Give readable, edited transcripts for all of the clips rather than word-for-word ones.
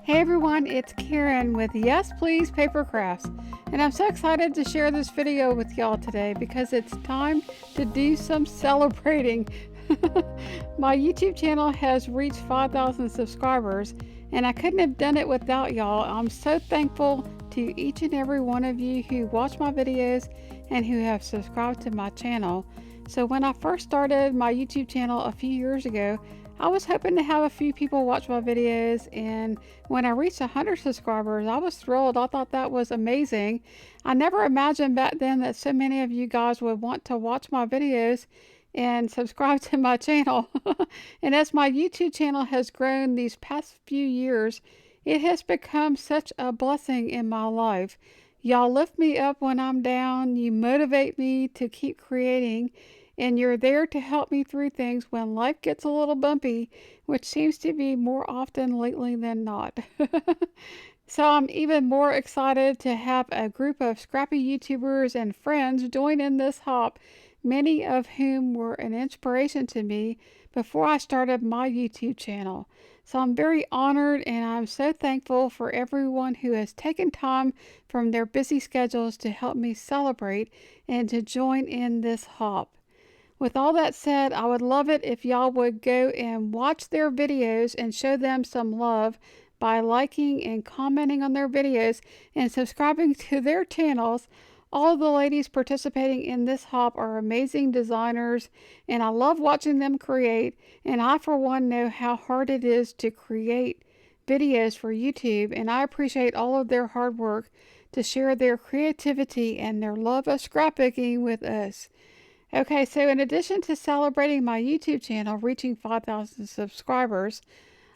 Hey everyone, it's Karen with Yes Please PaperCrafts, and I'm so excited to share this video with y'all today because it's time to do some celebrating. My YouTube channel has reached 5,000 subscribers, and I couldn't have done it without y'all. I'm so thankful to each and every one of you who watch my videos and who have subscribed to my channel. So when I first started my YouTube channel a few years ago, I was hoping to have a few people watch my videos, and when I reached 100 subscribers, I was thrilled. I thought that was amazing. I never imagined back then that so many of you guys would want to watch my videos and subscribe to my channel. And as my YouTube channel has grown these past few years, it has become such a blessing in my life. Y'all lift me up when I'm down. You motivate me to keep creating. And you're there to help me through things when life gets a little bumpy, which seems to be more often lately than not. So I'm even more excited to have a group of scrappy YouTubers and friends join in this hop, many of whom were an inspiration to me before I started my YouTube channel. So I'm very honored, and I'm so thankful for everyone who has taken time from their busy schedules to help me celebrate and to join in this hop. With all that said, I would love it if y'all would go and watch their videos and show them some love by liking and commenting on their videos and subscribing to their channels. All the ladies participating in this hop are amazing designers, and I love watching them create, and I for one know how hard it is to create videos for YouTube, and I appreciate all of their hard work to share their creativity and their love of scrapbooking with us. Okay, so in addition to celebrating my YouTube channel reaching 5,000 subscribers,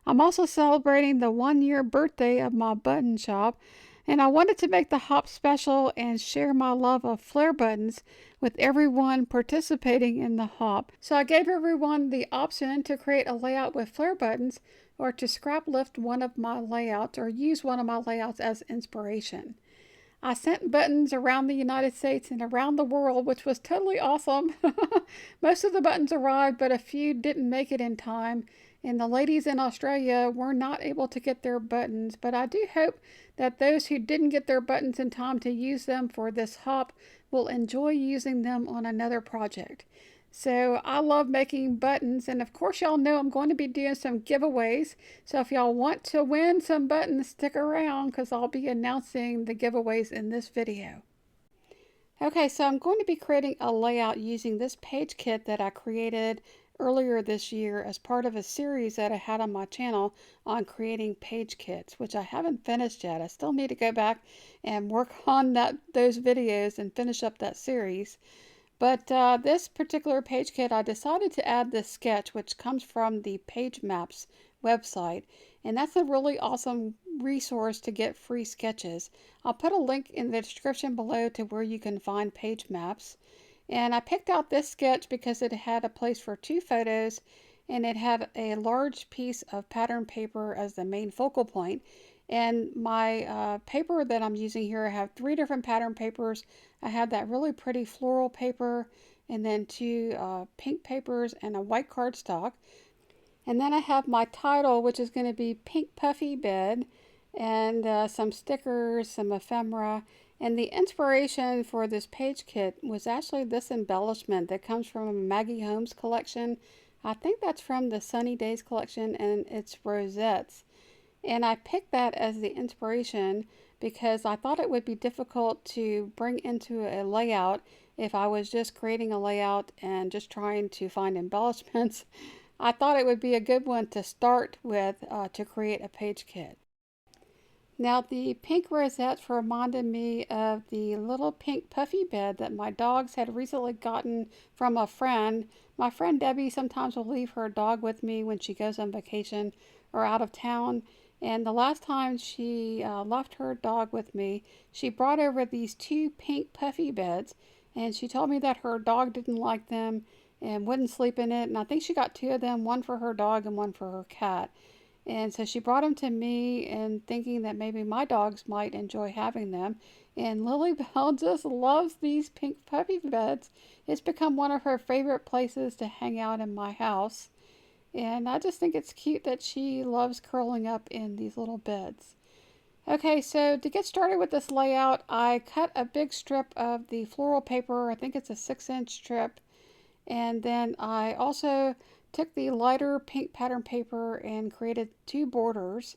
I'm also celebrating the 1-year birthday of my button shop, and I wanted to make the hop special and share my love of flare buttons with everyone participating in the hop. So I gave everyone the option to create a layout with flare buttons or to scrap lift one of my layouts or use one of my layouts as inspiration. I sent buttons around the United States and around the world, which was totally awesome. Most of the buttons arrived, but a few didn't make it in time, and the ladies in Australia were not able to get their buttons. But I do hope that those who didn't get their buttons in time to use them for this hop will enjoy using them on another project. So I love making buttons, and of course y'all know I'm going to be doing some giveaways. So if y'all want to win some buttons, stick around because I'll be announcing the giveaways in this video. Okay, so I'm going to be creating a layout using this page kit that I created earlier this year as part of a series that I had on my channel on creating page kits, which I haven't finished yet. I still need to go back and work on those videos and finish up that series. But this particular page kit, I decided to add this sketch, which comes from the Page Maps website. And that's a really awesome resource to get free sketches. I'll put a link in the description below to where you can find page maps. And I picked out this sketch because it had a place for 2 photos, and it had a large piece of pattern paper as the main focal point. And my paper that I'm using here, I have 3 different pattern papers. I have that really pretty floral paper, and then 2 pink papers and a white cardstock. And then I have my title, which is going to be Pink Puffy Bed, and some stickers, some ephemera. And the inspiration for this page kit was actually this embellishment that comes from Maggie Holmes collection. I think that's from the Sunny Days collection, and it's rosettes. And I picked that as the inspiration because I thought it would be difficult to bring into a layout if I was just creating a layout and just trying to find embellishments. I thought it would be a good one to start with to create a page kit. Now the pink rosettes reminded me of the little pink puffy bed that my dogs had recently gotten from a friend. My friend Debbie sometimes will leave her dog with me when she goes on vacation or out of town. And the last time she left her dog with me, she brought over these 2 pink puffy beds, and she told me that her dog didn't like them and wouldn't sleep in it. And I think she got 2 of them, one for her dog and one for her cat. And so she brought them to me and thinking that maybe my dogs might enjoy having them. And Lily Bell just loves these pink puffy beds. It's become one of her favorite places to hang out in my house. And I just think it's cute that she loves curling up in these little beds. Okay, so to get started with this layout, I cut a big strip of the floral paper. I think it's a 6-inch strip. And then I also took the lighter pink pattern paper and created 2 borders.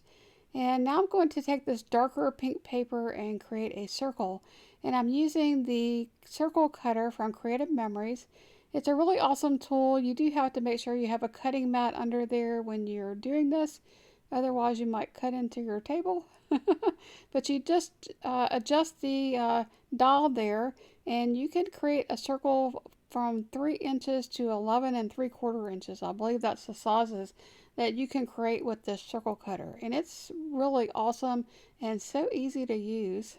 And now I'm going to take this darker pink paper and create a circle. And I'm using the circle cutter from Creative Memories. It's a really awesome tool. You do have to make sure you have a cutting mat under there when you're doing this. Otherwise you might cut into your table. But you just adjust the dial there and you can create a circle from 3 inches to 11 3/4 inches. I believe that's the sizes that you can create with this circle cutter. And it's really awesome and so easy to use.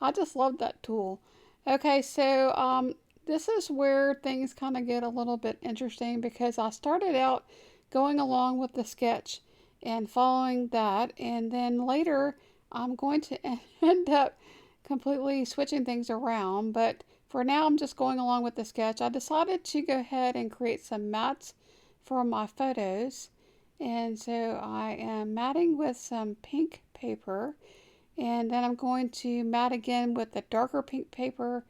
I just love that tool. Okay, so this is where things kind of get a little bit interesting because I started out going along with the sketch and following that, and then later I'm going to end up completely switching things around, but for now I'm just going along with the sketch. I decided to go ahead and create some mats for my photos, and so I am matting with some pink paper, and then I'm going to mat again with the darker pink paper.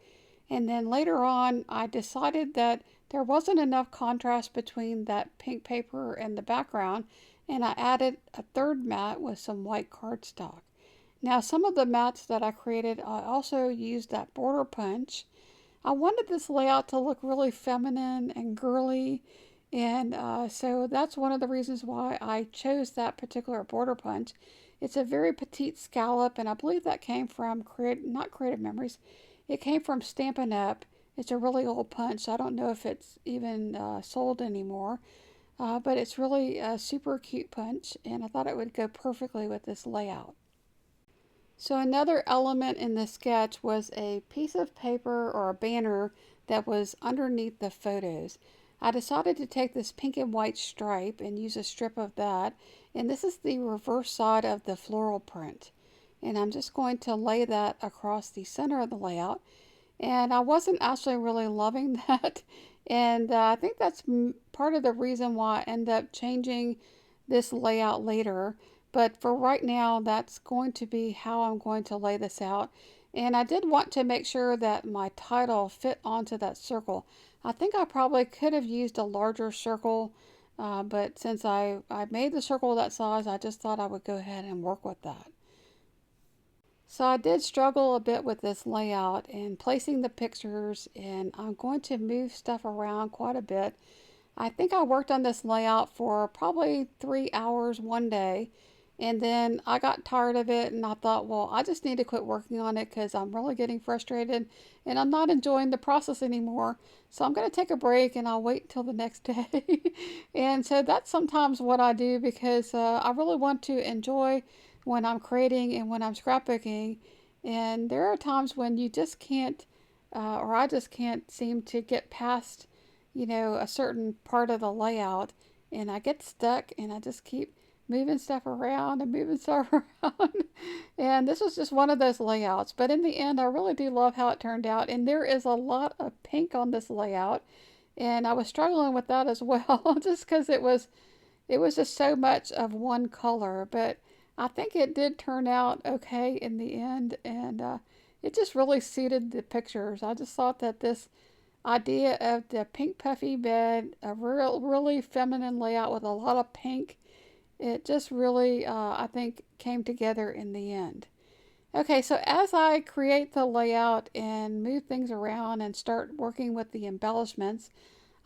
And then later on I decided that there wasn't enough contrast between that pink paper and the background, and I added a third mat with some white cardstock. Now some of the mats that I created, I also used that border punch. I wanted this layout to look really feminine and girly, and so that's one of the reasons why I chose that particular border punch. It's a very petite scallop, and I believe that came from not Creative Memories. It came from Stampin' Up. It's a really old punch. So I don't know if it's even sold anymore. But it's really a super cute punch, and I thought it would go perfectly with this layout. So another element in the sketch was a piece of paper or a banner that was underneath the photos. I decided to take this pink and white stripe and use a strip of that, and this is the reverse side of the floral print. And I'm just going to lay that across the center of the layout. And I wasn't actually really loving that. And I think that's part of the reason why I end up changing this layout later. But for right now, that's going to be how I'm going to lay this out. And I did want to make sure that my title fit onto that circle. I think I probably could have used a larger circle, but since I made the circle that size, I just thought I would go ahead and work with that. So I did struggle a bit with this layout and placing the pictures, and I'm going to move stuff around quite a bit. I think I worked on this layout for probably 3 hours one day, and then I got tired of it and I thought, well, I just need to quit working on it because I'm really getting frustrated and I'm not enjoying the process anymore. So I'm going to take a break and I'll wait till the next day. And so that's sometimes what I do because I really want to enjoy when I'm creating and when I'm scrapbooking. And there are times when you just can't, or I just can't seem to get past, a certain part of the layout, and I get stuck and I just keep moving stuff around and moving stuff around. And this was just one of those layouts, but in the end I really do love how it turned out, and there is a lot of pink on this layout, and I was struggling with that as well just because it was just so much of one color. But I think it did turn out okay in the end, and it just really suited the pictures. I just thought that this idea of the pink puffy bed, a really feminine layout with a lot of pink, it just really, I think, came together in the end. Okay, so as I create the layout and move things around and start working with the embellishments,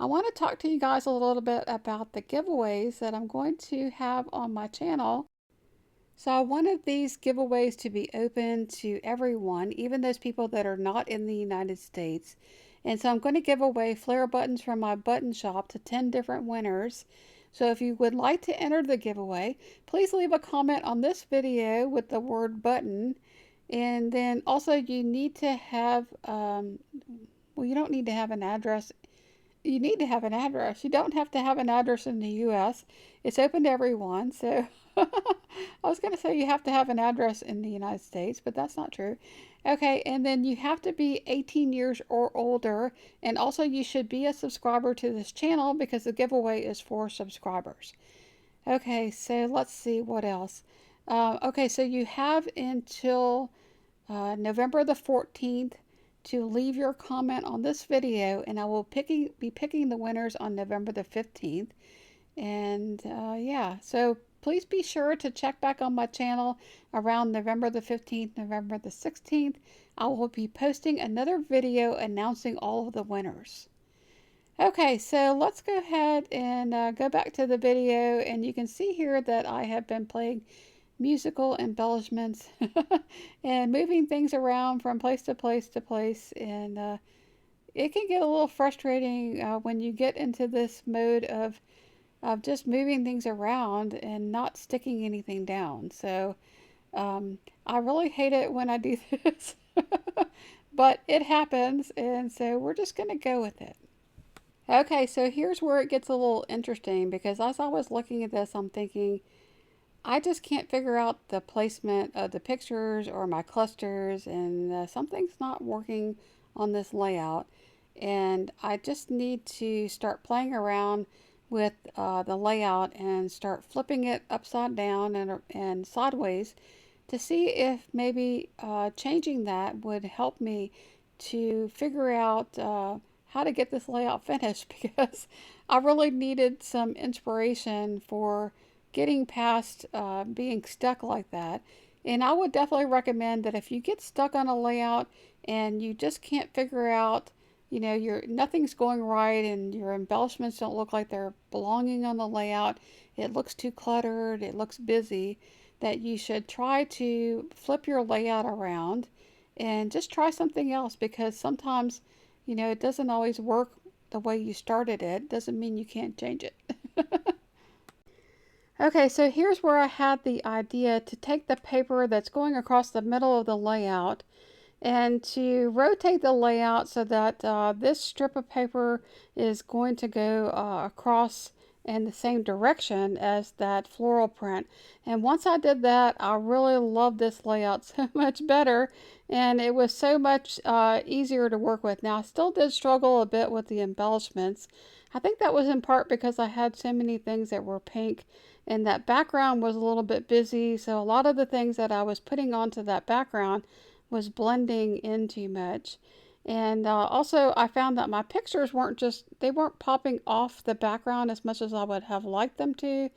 I want to talk to you guys a little bit about the giveaways that I'm going to have on my channel. So I wanted these giveaways to be open to everyone, even those people that are not in the United States. And so I'm going to give away flare buttons from my button shop to 10 different winners. So if you would like to enter the giveaway, please leave a comment on this video with the word button. And then also you need to have, well, you don't need to have an address. You need to have an address. You don't have to have an address in the US. It's open to everyone. So I was going to say you have to have an address in the United States, but that's not true. Okay, and then you have to be 18 years or older, and also you should be a subscriber to this channel because the giveaway is for subscribers. Okay, so let's see what else. Okay, so you have until November the 14th to leave your comment on this video, and I will be picking the winners on November the 15th. And yeah, so please be sure to check back on my channel around November the 15th, November the 16th. I will be posting another video announcing all of the winners. Okay, so let's go ahead and go back to the video, and you can see here that I have been playing musical embellishments and moving things around from place to place to place, and it can get a little frustrating when you get into this mode of just moving things around and not sticking anything down. So I really hate it when I do this, but it happens, and so we're just going to go with it. Okay, so here's where it gets a little interesting, because as I was looking at this, I'm thinking, I just can't figure out the placement of the pictures or my clusters, and something's not working on this layout. And I just need to start playing around with the layout and start flipping it upside down and sideways to see if maybe changing that would help me to figure out how to get this layout finished, because I really needed some inspiration for getting past being stuck like that. And I would definitely recommend that if you get stuck on a layout and you just can't figure out, you know, nothing's going right and your embellishments don't look like they're belonging on the layout, it looks too cluttered, it looks busy, that you should try to flip your layout around and just try something else, because sometimes, you know, it doesn't always work the way you started it. Doesn't mean you can't change it. Okay, so here's where I had the idea to take the paper that's going across the middle of the layout and to rotate the layout so that this strip of paper is going to go across in the same direction as that floral print. And once I did that, I really loved this layout so much better, and it was so much easier to work with. Now, I still did struggle a bit with the embellishments. I think that was in part because I had so many things that were pink, and that background was a little bit busy, so a lot of the things that I was putting onto that background was blending in too much. And also I found that my pictures they weren't popping off the background as much as I would have liked them to.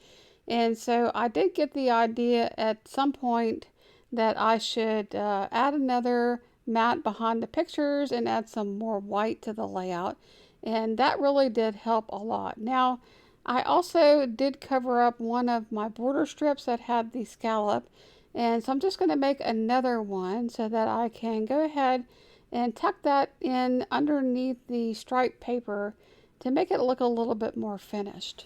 And so I did get the idea at some point that I should add another mat behind the pictures and add some more white to the layout. And that really did help a lot. Now, I also did cover up one of my border strips that had the scallop, and so I'm just going to make another one so that I can go ahead and tuck that in underneath the striped paper to make it look a little bit more finished.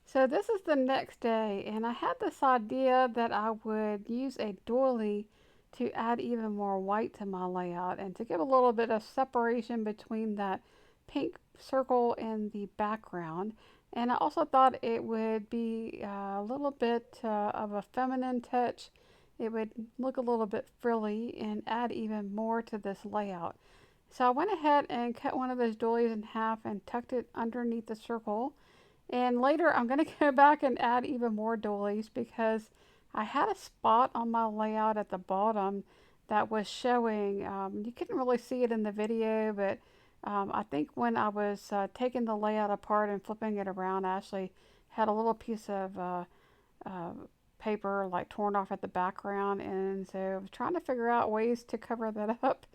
So this is the next day, and I had this idea that I would use a doily to add even more white to my layout and to give a little bit of separation between that pink circle and the background. And I also thought it would be a little bit of a feminine touch. It would look a little bit frilly and add even more to this layout. So I went ahead and cut one of those doilies in half and tucked it underneath the circle. And later I'm going to go back and add even more doilies, because I had a spot on my layout at the bottom that was showing. You couldn't really see it in the video, but I think when I was taking the layout apart and flipping it around, I actually had a little piece of paper like torn off at the background, and so I was trying to figure out ways to cover that up.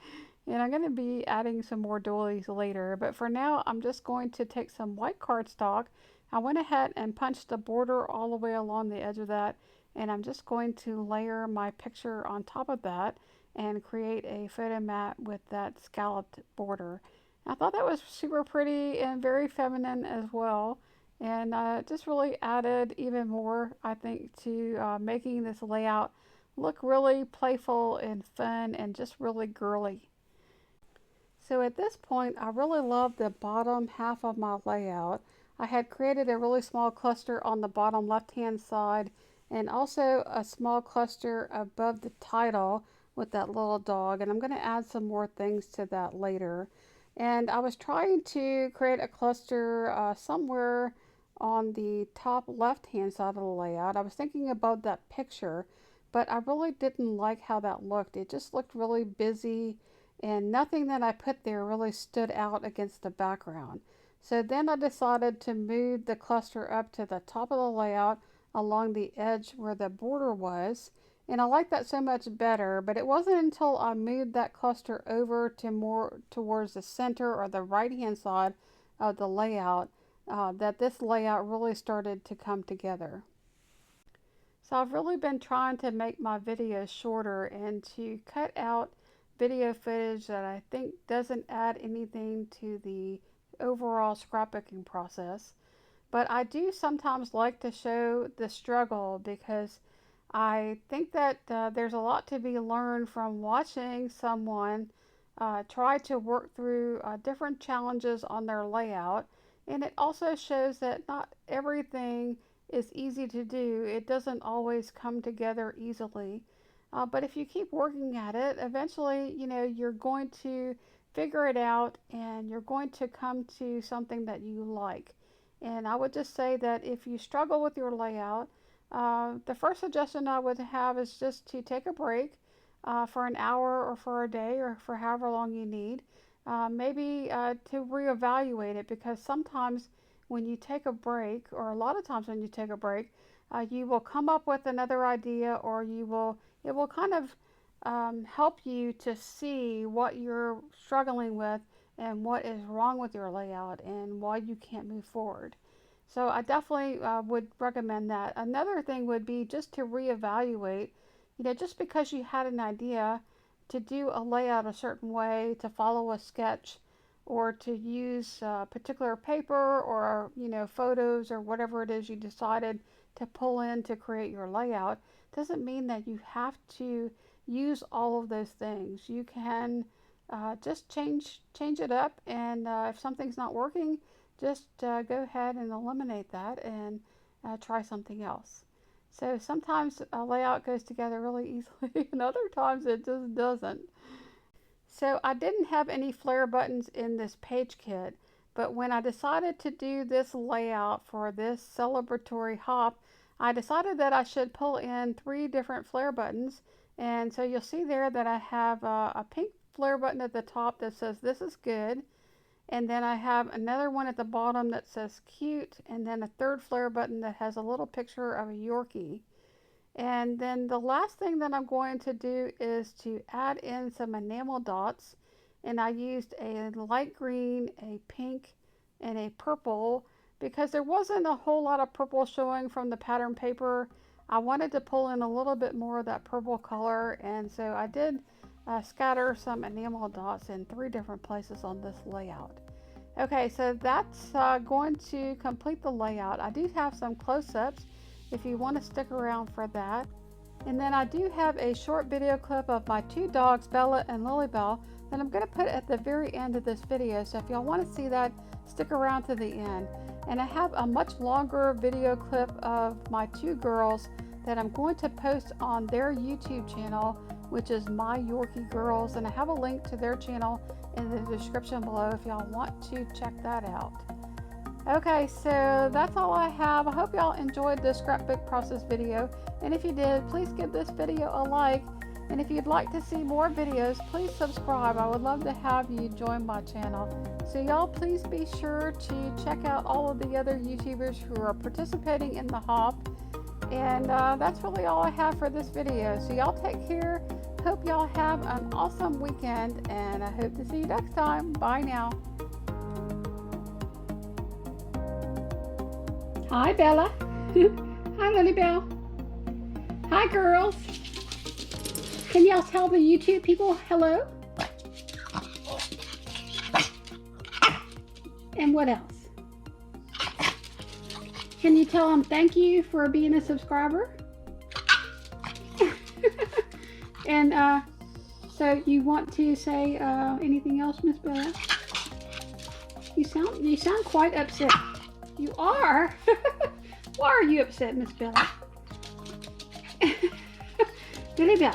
And I'm going to be adding some more doilies later, but for now I'm just going to take some white cardstock. I went ahead and punched the border all the way along the edge of that, and I'm just going to layer my picture on top of that and create a photo mat with that scalloped border. I thought that was super pretty and very feminine as well, and just really added even more, I think, to making this layout look really playful and fun and just really girly. So at this point, I really love the bottom half of my layout. I had created a really small cluster on the bottom left hand side and also a small cluster above the title with that little dog, and I'm going to add some more things to that later. And I was trying to create a cluster somewhere on the top left hand side of the layout. I was thinking about that picture, but I really didn't like how that looked. It just looked really busy, and nothing that I put there really stood out against the background. So then I decided to move the cluster up to the top of the layout along the edge where the border was. And I like that so much better, but it wasn't until I moved that cluster over to more towards the center or the right hand side of the layout that this layout really started to come together. So I've really been trying to make my videos shorter and to cut out video footage that I think doesn't add anything to the overall scrapbooking process. But I do sometimes like to show the struggle because I think that there's a lot to be learned from watching someone try to work through different challenges on their layout. And it also shows that not everything is easy to do. It doesn't always come together easily. But if you keep working at it, eventually, you're going to figure it out and you're going to come to something that you like. And I would just say that if you struggle with your layout, the first suggestion I would have is just to take a break for an hour or for a day or for however long you need. Maybe to reevaluate it, because sometimes when you take a break, or a lot of times when you take a break, you will come up with another idea, or it will kind of help you to see what you're struggling with and what is wrong with your layout and why you can't move forward. So I definitely would recommend that. Another thing would be just to reevaluate, just because you had an idea to do a layout a certain way, to follow a sketch, or to use particular paper or photos or whatever it is you decided to pull in to create your layout, doesn't mean that you have to use all of those things. You can just change it up, and if something's not working, just go ahead and eliminate that and try something else. So sometimes a layout goes together really easily and other times it just doesn't. So I didn't have any flare buttons in this page kit, but when I decided to do this layout for this celebratory hop, I decided that I should pull in 3 different flare buttons. And so you'll see there that I have a pink flare button at the top that says "This is good." And then I have another one at the bottom that says "Cute," and then a third flare button that has a little picture of a Yorkie. And then the last thing that I'm going to do is to add in some enamel dots. And I used a light green, a pink, and a purple because there wasn't a whole lot of purple showing from the pattern paper. I wanted to pull in a little bit more of that purple color, and so I did scatter some enamel dots in 3 different places on this layout. Okay, so that's going to complete the layout. I do have some close-ups if you want to stick around for that. And then I do have a short video clip of my 2 dogs, Bella and Lilybell, that I'm going to put at the very end of this video. So if y'all want to see that, stick around to the end. And I have a much longer video clip of my 2 girls that I'm going to post on their YouTube channel, which is My Yorkie Girls, and I have a link to their channel in the description below if y'all want to check that out. Okay, so that's all I have. I hope y'all enjoyed this scrapbook process video, and if you did, please give this video a like, and if you'd like to see more videos, please subscribe. I would love to have you join my channel. So y'all please be sure to check out all of the other YouTubers who are participating in the hop. And that's really all I have for this video. So y'all take care. Hope y'all have an awesome weekend, and I hope to see you next time. Bye now. Hi, Bella. Hi, Lilybell. Hi, girls. Can y'all tell the YouTube people hello? And what else? Can you tell them thank you for being a subscriber? And so you want to say anything else, Miss Bella? You sound quite upset. You are? Why are you upset, Miss Bella? 𝗬𝗏𝗲𝗀.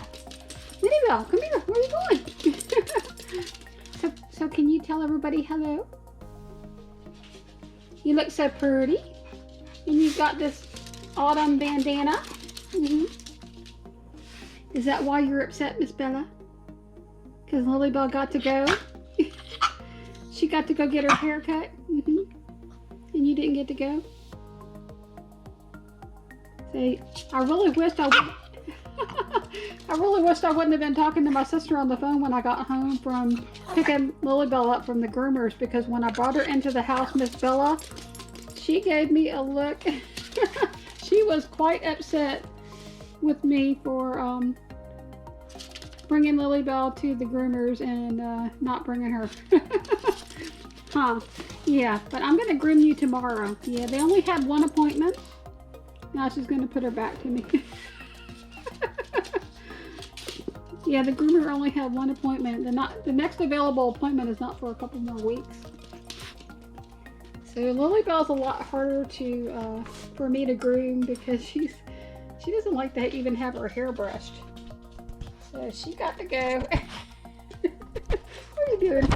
𝗬𝗏𝗲𝗀, come here. Where are you going? So can you tell everybody hello? You look so pretty. And you've got this autumn bandana. Is that why you're upset, Miss Bella? Because 𝗬𝗏𝗲𝗀 got to go? She got to go get her hair cut? And you didn't get to go? See, I really wished I wouldn't have been talking to my sister on the phone when I got home from picking 𝗬𝗏𝗲𝗀 up from the groomers, because when I brought her into the house, Miss Bella, she gave me a look. She was quite upset with me for bringing 𝗬𝗏𝗲𝗀 to the groomers and not bringing her. Huh. Yeah, but I'm going to groom you tomorrow. Yeah, they only had one appointment. Now she's going to put her back to me. Yeah, the groomer only had one appointment. The next available appointment is not for a couple more weeks. So 𝗬𝗏𝗲's a lot harder for me to groom because she doesn't like to even have her hair brushed. So she got to go. What are you doing?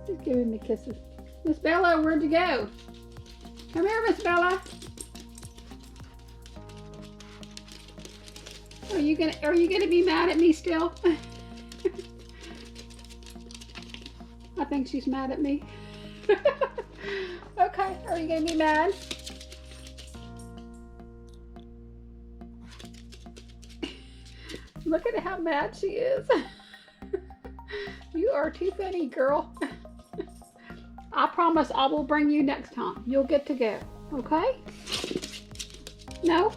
She's giving me kisses. Miss Bella, where'd you go? Come here, Miss Bella. Are you gonna be mad at me still? I think she's mad at me. Okay, are you gonna be mad? Look at how mad she is. You are too funny, girl. I promise I will bring you next time. You'll get to go, okay? No?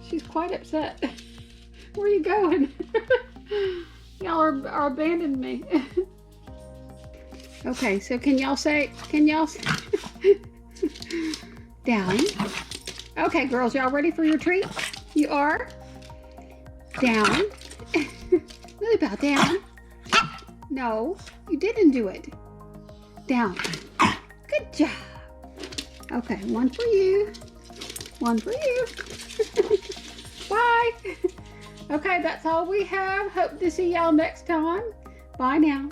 She's quite upset. Where are you going? Y'all are abandoning me. Okay, so can y'all say, down. Okay, girls, y'all ready for your treat? You are? Down. 𝗬𝗏𝗲𝗀, down. No, you didn't do it. Down. Good job. Okay, one for you. One for you. Bye. Okay, that's all we have. Hope to see y'all next time. Bye now.